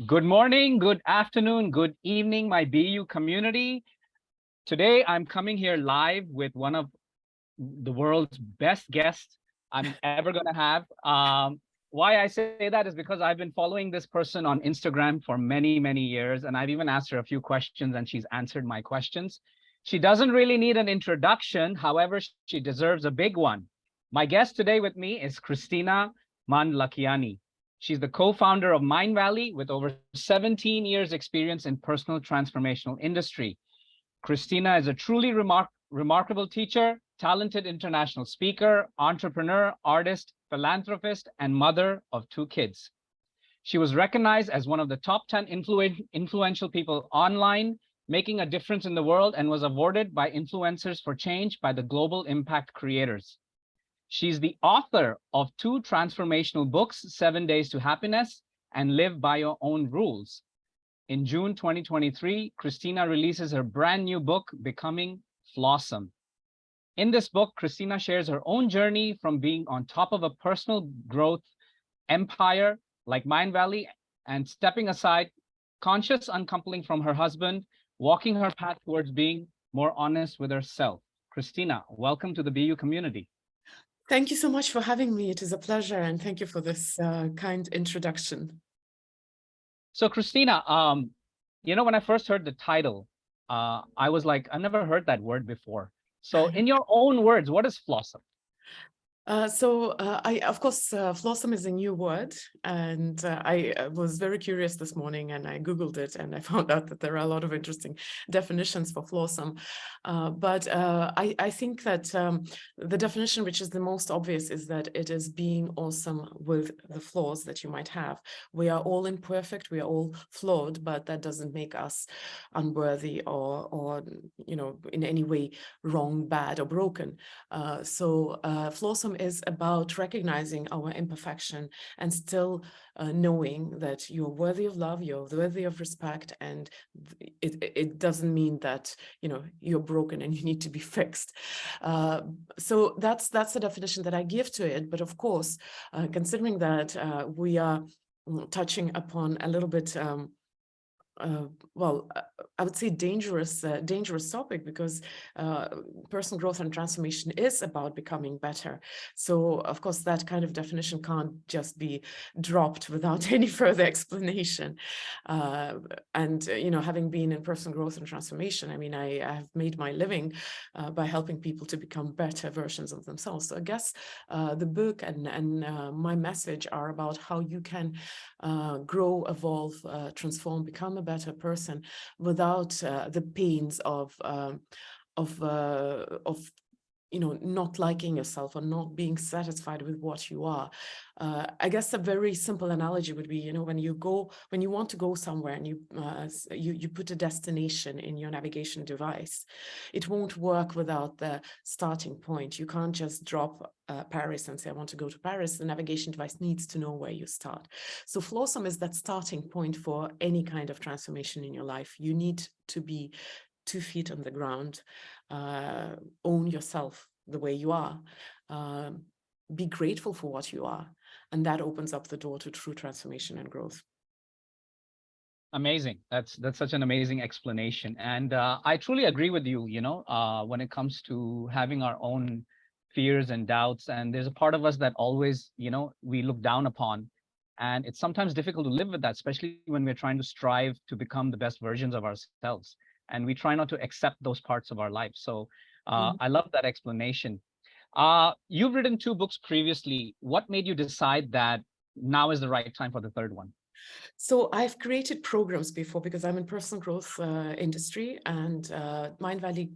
Good morning, good afternoon, good evening, my BU community. Today, I'm coming here live with one of the world's best guests I'm ever going to have. Why I say that is because I've been following this person on Instagram for many, many years, and I've even asked her a few questions, and she's answered my questions. She doesn't really need an introduction. However, she deserves a big one. My guest today with me is Kristina Mand-Lakhiani. She's the co-founder of Mindvalley with over 17 years experience in personal transformational industry. Kristina is a truly remarkable teacher, talented international speaker, entrepreneur, artist, philanthropist, and mother of 2 kids. She was recognized as one of the top 10 influential people online, making a difference in the world, and was awarded by Influencers for Change by the Global Impact Creators. She's the author of 2 transformational books, 7 Days to Happiness and Live by Your Own Rules. In June 2023, Kristina releases her brand new book, Becoming Flawsome. In this book, Kristina shares her own journey from being on top of a personal growth empire like Mindvalley and stepping aside, conscious uncoupling from her husband, walking her path towards being more honest with herself. Kristina, welcome to the BU community. Thank you so much for having me. It is a pleasure, and thank you for this kind introduction. So, Kristina, when I first heard the title, I was like, I never heard that word before. So, in your own words, what is Flawsome? Of course, Flawsome is a new word, and I was very curious this morning, and I Googled it, and I found out that there are a lot of interesting definitions for Flawsome. I think that the definition which is the most obvious is that it is being awesome with the flaws that you might have. We are all imperfect, we are all flawed, but that doesn't make us unworthy or in any way wrong, bad, or broken. Flawsome is about recognizing our imperfection and still knowing that you're worthy of love, you're worthy of respect, and it doesn't mean that you're broken and you need to be fixed. So that's the definition that I give to it. But of course, considering that we are touching upon a little bit I would say dangerous topic, because personal growth and transformation is about becoming better. So of course that kind of definition can't just be dropped without any further explanation. Having been in personal growth and transformation, I mean, I have made my living by helping people to become better versions of themselves. So I guess the book and my message are about how you can grow, evolve, transform, become a better person without the pains of not liking yourself or not being satisfied with what you are. I guess a very simple analogy would be, when you want to go somewhere and you put a destination in your navigation device, it won't work without the starting point. You can't just drop Paris and say, I want to go to Paris. The navigation device needs to know where you start. So Flawsome is that starting point for any kind of transformation in your life. You need to be 2 feet on the ground, own yourself the way you are, be grateful for what you are, and that opens up the door to true transformation and growth. Amazing. That's such an amazing explanation. And I truly agree with you, when it comes to having our own fears and doubts. And there's a part of us that always, we look down upon. And it's sometimes difficult to live with that, especially when we're trying to strive to become the best versions of ourselves. And we try not to accept those parts of our life. So I love that explanation. You've written 2 books previously. What made you decide that now is the right time for the 3rd one? So I've created programs before, because I'm in personal growth industry, and Mindvalley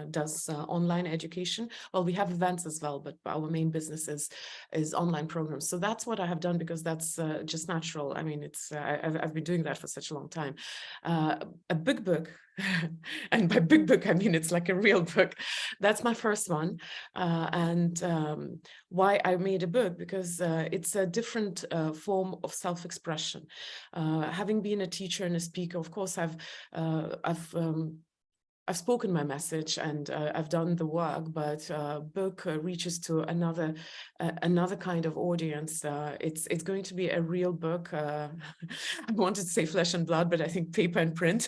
does online education. Well, we have events as well, but our main business is online programs. So that's what I have done, because that's just natural. I mean, I've been doing that for such a long time. A big book, and by big book I mean it's like a real book. That's my first one, why I made a book, because it's a different form of self-expression. Having been a teacher and a speaker, of course, I've I've spoken my message and I've done the work, but book reaches to another kind of audience. It's going to be a real book. I wanted to say flesh and blood, but I think paper and print.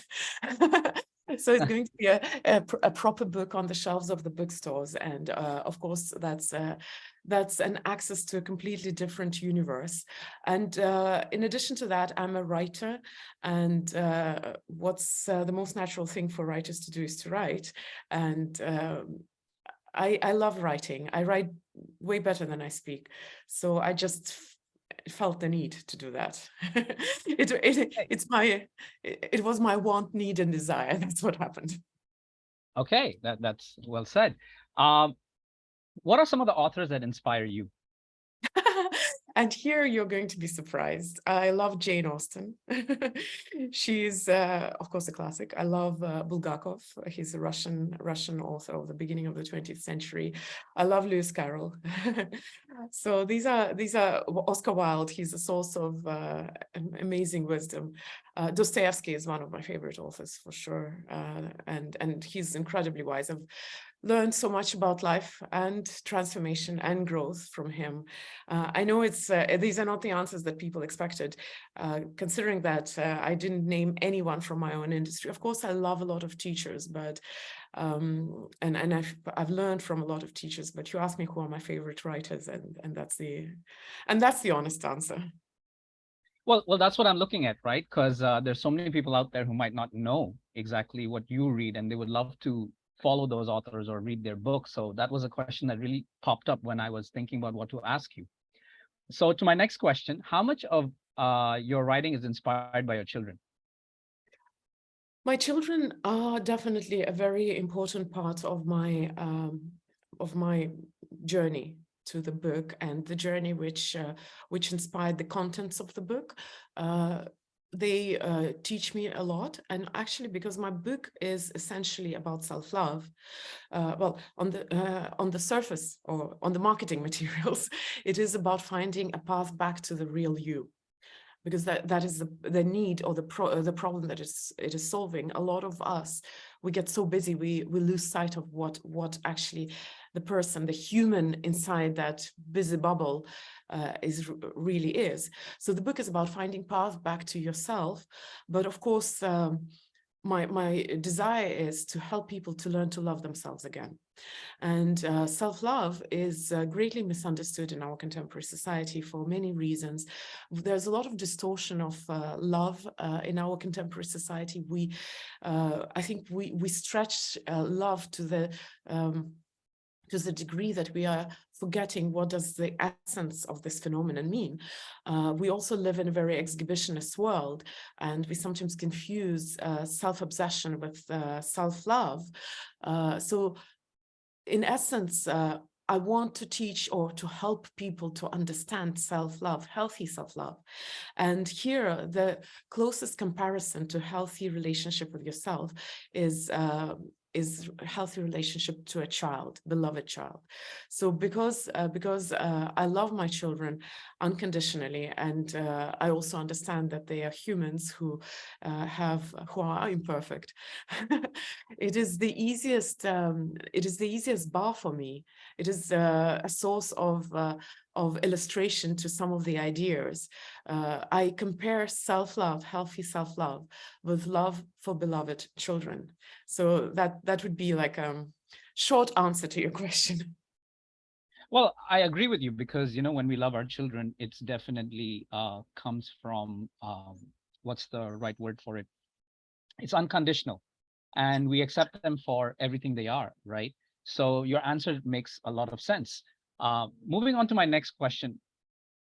So it's going to be a proper book on the shelves of the bookstores, and of course that's an access to a completely different universe. And in addition to that, I'm a writer, and what's the most natural thing for writers to do is to write. And I love writing. I write way better than I speak, so I just felt the need to do that. It was my want, need, and desire. That's what happened. Okay, that's well said. What are some of the authors that inspire you? And here you're going to be surprised. I love Jane Austen. She's, of course, a classic. I love Bulgakov. He's a Russian author of the beginning of the 20th century. I love Lewis Carroll. So these are Oscar Wilde. He's a source of amazing wisdom. Dostoevsky is one of my favorite authors for sure, and he's incredibly wise. I've learned so much about life and transformation and growth from him. I know these are not the answers that people expected, considering that I didn't name anyone from my own industry. Of course, I love a lot of teachers, but and I've learned from a lot of teachers. But you asked me who are my favorite writers, and that's the honest answer. Well, that's what I'm looking at, right? Because there's so many people out there who might not know exactly what you read, and they would love to follow those authors or read their books. So that was a question that really popped up when I was thinking about what to ask you. So to my next question, how much of your writing is inspired by your children? My children are definitely a very important part of my journey to the book, and the journey which inspired the contents of the book. They teach me a lot, and actually, because my book is essentially about self-love, well, on the surface or on the marketing materials, it is about finding a path back to the real you, because that is the need or the problem that it is solving. A lot of us, we get so busy, we lose sight of what actually the person, the human inside that busy bubble really is. So the book is about finding path back to yourself, but of course my desire is to help people to learn to love themselves again. And self-love is greatly misunderstood in our contemporary society for many reasons. There's a lot of distortion of love in our contemporary society. I think we stretch love to the degree that we are forgetting what does the essence of this phenomenon mean. We also live in a very exhibitionist world, and we sometimes confuse self-obsession with self-love. So in essence, I want to teach or to help people to understand self-love, healthy self-love. And here, the closest comparison to healthy relationship with yourself is a healthy relationship to a child, beloved child. So because I love my children unconditionally, and I also understand that they are humans who are imperfect. It is the easiest bar for me. It is a source of illustration to some of the ideas. I compare self-love, healthy self-love, with love for beloved children. So that would be like a short answer to your question. Well, I agree with you because, when we love our children, it's definitely comes from, what's the right word for it? It's unconditional, and we accept them for everything they are, right? So your answer makes a lot of sense. Moving on to my next question,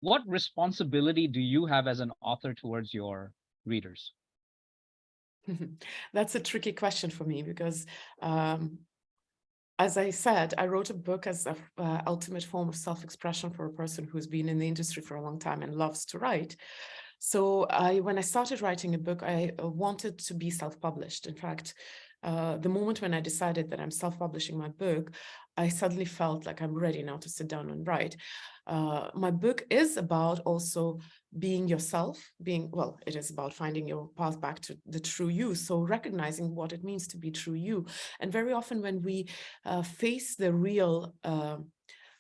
what responsibility do you have as an author towards your readers? That's a tricky question for me because as I said, I wrote a book as an ultimate form of self-expression for a person who's been in the industry for a long time and loves to write. So when I started writing a book, I wanted to be self-published. In fact, the moment when I decided that I'm self-publishing my book, I suddenly felt like I'm ready now to sit down and write. My book is about also being yourself, well, it is about finding your path back to the true you. So recognizing what it means to be true you. And very often when we face the real,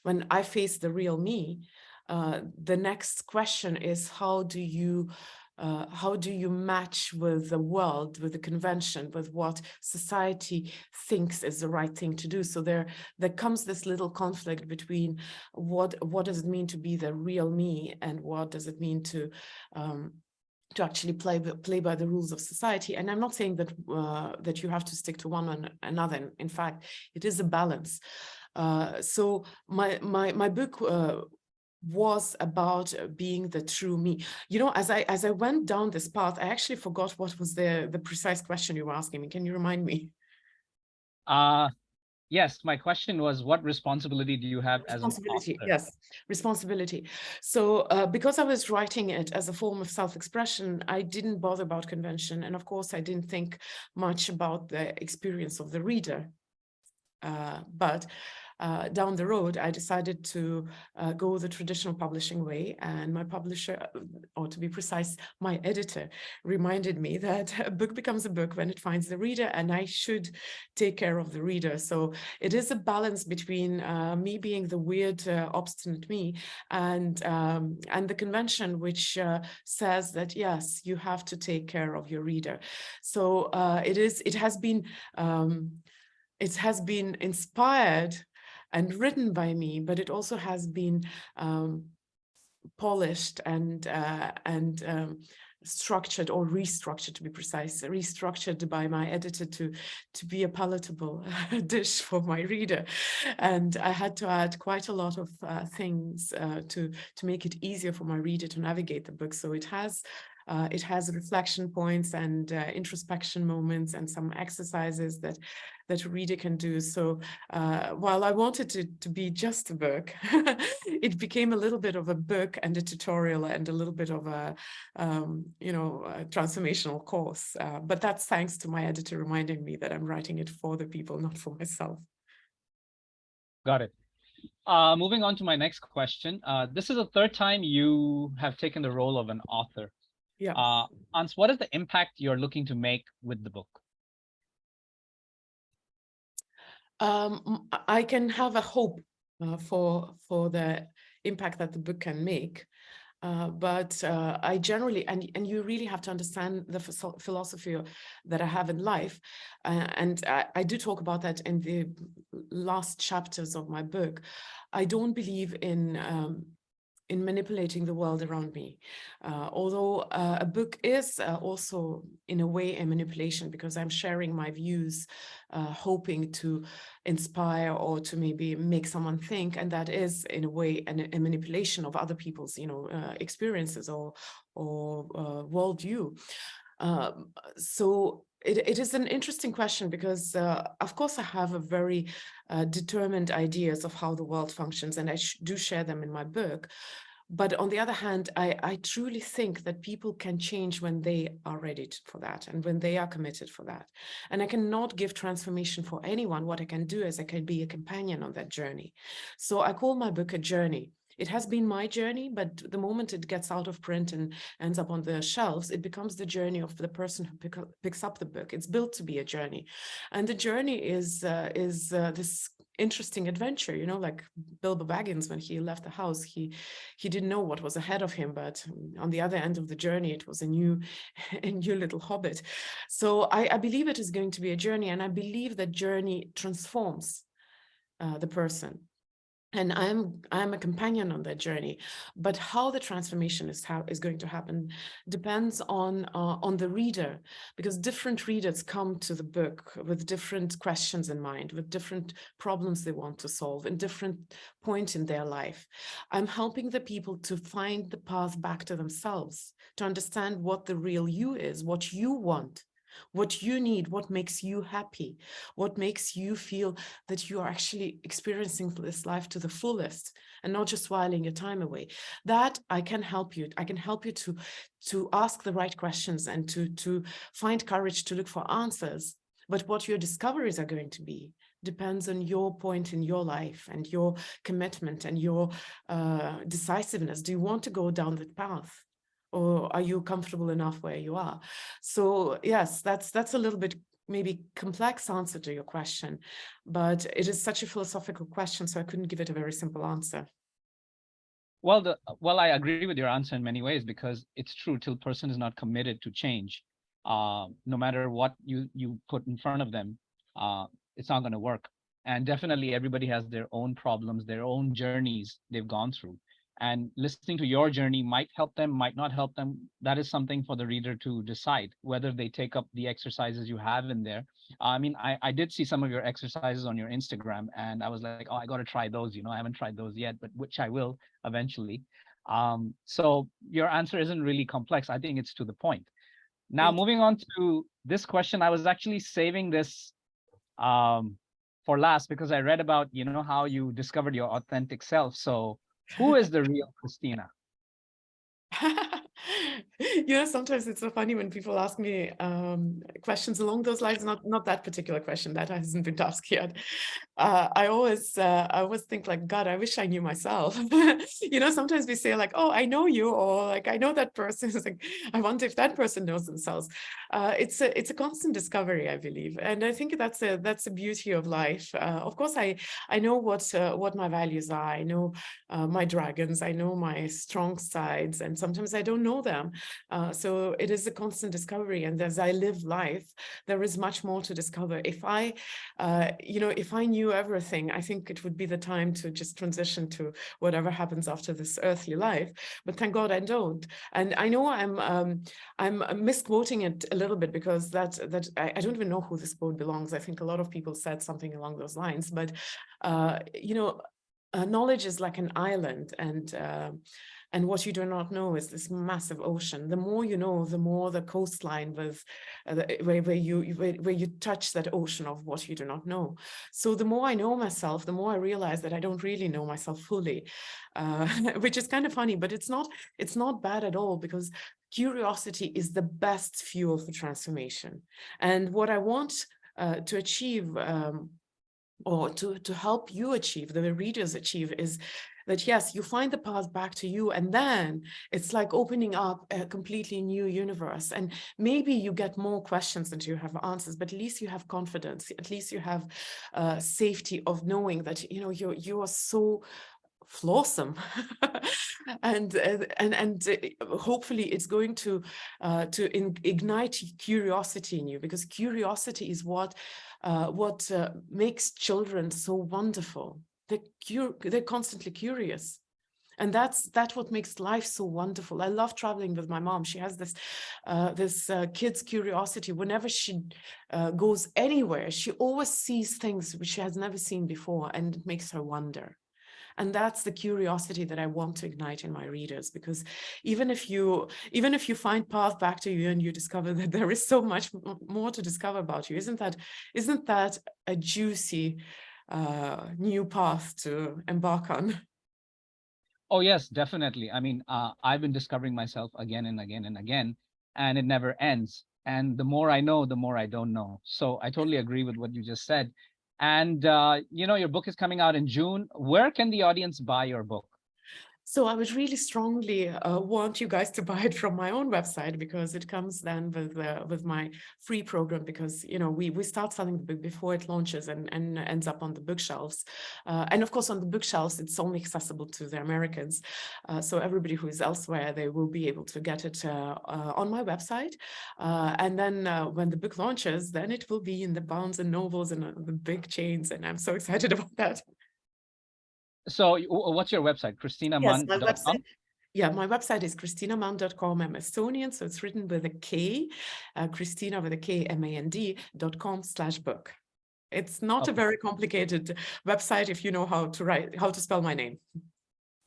when I face the real me, the next question is how do you match with the world, with the convention, with what society thinks is the right thing to do? So there comes this little conflict between what does it mean to be the real me, and what does it mean to actually play by the rules of society. And I'm not saying that that you have to stick to one or another. In fact, it is a balance. So my book was about being the true me. You know, as I went down this path, I actually forgot what was the precise question you were asking me. Can you remind me? Yes, my question was, what responsibility do you have as an Responsibility, author? yes, responsibility. So because I was writing it as a form of self-expression, I didn't bother about convention. And of course, I didn't think much about the experience of the reader. But down the road, I decided to go the traditional publishing way. And my publisher, or to be precise, my editor, reminded me that a book becomes a book when it finds the reader, and I should take care of the reader. So it is a balance between me being the weird, obstinate me, and the convention, which says that, yes, you have to take care of your reader. So it has been inspired and written by me, but it also has been polished and structured, or restructured, to be precise, restructured by my editor to be a palatable dish for my reader. And I had to add quite a lot of things to make it easier for my reader to navigate the book. So it has reflection points and introspection moments, and some exercises that a reader can do. So while I wanted it to be just a book, it became a little bit of a book and a tutorial and a little bit of a a transformational course. But that's thanks to my editor reminding me that I'm writing it for the people, not for myself. Got it. Moving on to my next question. This is the third time you have taken the role of an author. Yeah. Ans, what is the impact you're looking to make with the book? I can have a hope for the impact that the book can make. But I generally, and you really have to understand the philosophy that I have in life. And I do talk about that in the last chapters of my book. I don't believe in manipulating the world around me. Although a book is also in a way a manipulation, because I'm sharing my views, hoping to inspire or to maybe make someone think, and that is in a way a manipulation of other people's experiences or worldview. So it is an interesting question, because of course I have a very determined ideas of how the world functions, and I do share them in my book. But on the other hand, I truly think that people can change when they are ready for that, and when they are committed for that. And I cannot give transformation for anyone. What I can do is I can be a companion on that journey. So I call my book a journey. It has been my journey, but the moment it gets out of print and ends up on the shelves, it becomes the journey of the person who picks up the book. It's built to be a journey. And the journey is this interesting adventure, like Bilbo Baggins. When he left the house, he didn't know what was ahead of him, but on the other end of the journey, it was a new little hobbit. So I believe it is going to be a journey, and I believe that journey transforms the person. And I'm a companion on that journey. But how the transformation is going to happen depends on the reader, because different readers come to the book with different questions in mind, with different problems they want to solve in different points in their life. I'm helping the people to find the path back to themselves, to understand what the real you is, what you want, what you need, what makes you happy, what makes you feel that you are actually experiencing this life to the fullest and not just whiling your time away. That I can help you. I can help you to ask the right questions and to find courage to look for answers. But what your discoveries are going to be depends on your point in your life and your commitment and your decisiveness. Do you want to go down that path? Or are you comfortable enough where you are? So yes, that's a little bit maybe complex answer to your question, but it is such a philosophical question, so I couldn't give it a very simple answer. Well, I agree with your answer in many ways, because it's true, till person is not committed to change, no matter what you put in front of them, it's not going to work. And definitely everybody has their own problems, their own journeys they've gone through. And listening to your journey might help them, might not help them. That is something for the reader to decide, whether they take up the exercises you have in there. I mean, I did see some of your exercises on your Instagram, and I was like, oh, I got to try those. I haven't tried those yet, but which I will eventually. So your answer isn't really complex. I think it's to the point. Now, Thank you. moving on to this question, I was actually saving this for last, because I read about, how you discovered your authentic self. So who is the real Kristina? Sometimes it's so funny when people ask me questions along those lines. Not that particular question, that hasn't been asked yet. I always think like, God, I wish I knew myself. Sometimes we say like, oh, I know you, or like, I know that person. It's like, I wonder if that person knows themselves. It's a constant discovery, I believe, and I think that's the beauty of life. Of course, I know what my values are. I know my dragons. I know my strong sides, and sometimes I don't know them. So it is a constant discovery, and as I live life, there is much more to discover. If I knew everything, I think it would be the time to just transition to whatever happens after this earthly life. But thank God I don't. And I know I'm misquoting it a little bit, because that I don't even know who this quote belongs. I think a lot of people said something along those lines, but knowledge is like an island, and what you do not know is this massive ocean. The more you know, the more the coastline with where you touch that ocean of what you do not know. So the more I know myself, the more I realize that I don't really know myself fully, which is kind of funny, but it's not bad at all, because curiosity is the best fuel for transformation. And what I want to achieve, or to help you achieve, the readers achieve, is that yes, you find the path back to you, and then it's like opening up a completely new universe. And maybe you get more questions than you have answers, but at least you have confidence. At least you have safety of knowing that you are so Flawsome. and hopefully it's going to ignite curiosity in you, because curiosity is what makes children so wonderful. They're constantly curious. And that's what makes life so wonderful. I love traveling with my mom. She has this kid's curiosity. Whenever she goes anywhere, she always sees things which she has never seen before, and it makes her wonder. And that's the curiosity that I want to ignite in my readers, because even if you find path back to you and you discover that there is so much more to discover about you, isn't that a juicy new path to embark on? Oh, yes, definitely. I mean, I've been discovering myself again and again and again, and it never ends. And the more I know, the more I don't know. So I totally agree with what you just said. And, your book is coming out in June. Where can the audience buy your book? So I would really strongly want you guys to buy it from my own website, because it comes then with my free program, because we start selling the book before it launches and ends up on the bookshelves, and of course on the bookshelves it's only accessible to the Americans, so everybody who is elsewhere, they will be able to get it on my website, and then when the book launches, then it will be in the Barnes and Nobles and the big chains, and I'm so excited about that. So what's your website? Yes, my KristinaMand.com? website. Yeah, my website is KristinaMand.com. I'm Estonian, so it's written with a K, Kristina with a K, MAND.com/book. It's not a Okay. very complicated website if you know how to spell my name.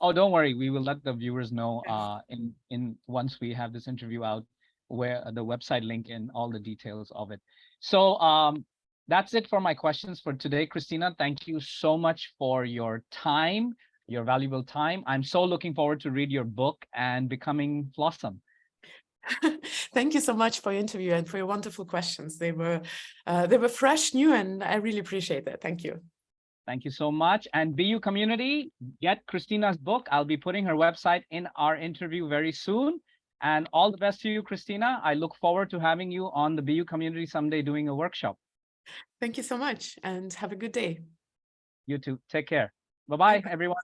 Oh, don't worry. We will let the viewers know Yes. in once we have this interview out, where the website link and all the details of it. So that's it for my questions for today, Kristina. Thank you so much for your time, your valuable time. I'm so looking forward to read your book and becoming Flawsome. Thank you so much for your interview and for your wonderful questions. They were fresh, new, and I really appreciate that. Thank you. Thank you so much. And BU community, get Kristina's book. I'll be putting her website in our interview very soon. And all the best to you, Kristina. I look forward to having you on the BU community someday doing a workshop. Thank you so much and have a good day. You too. Take care. Bye-bye, everyone.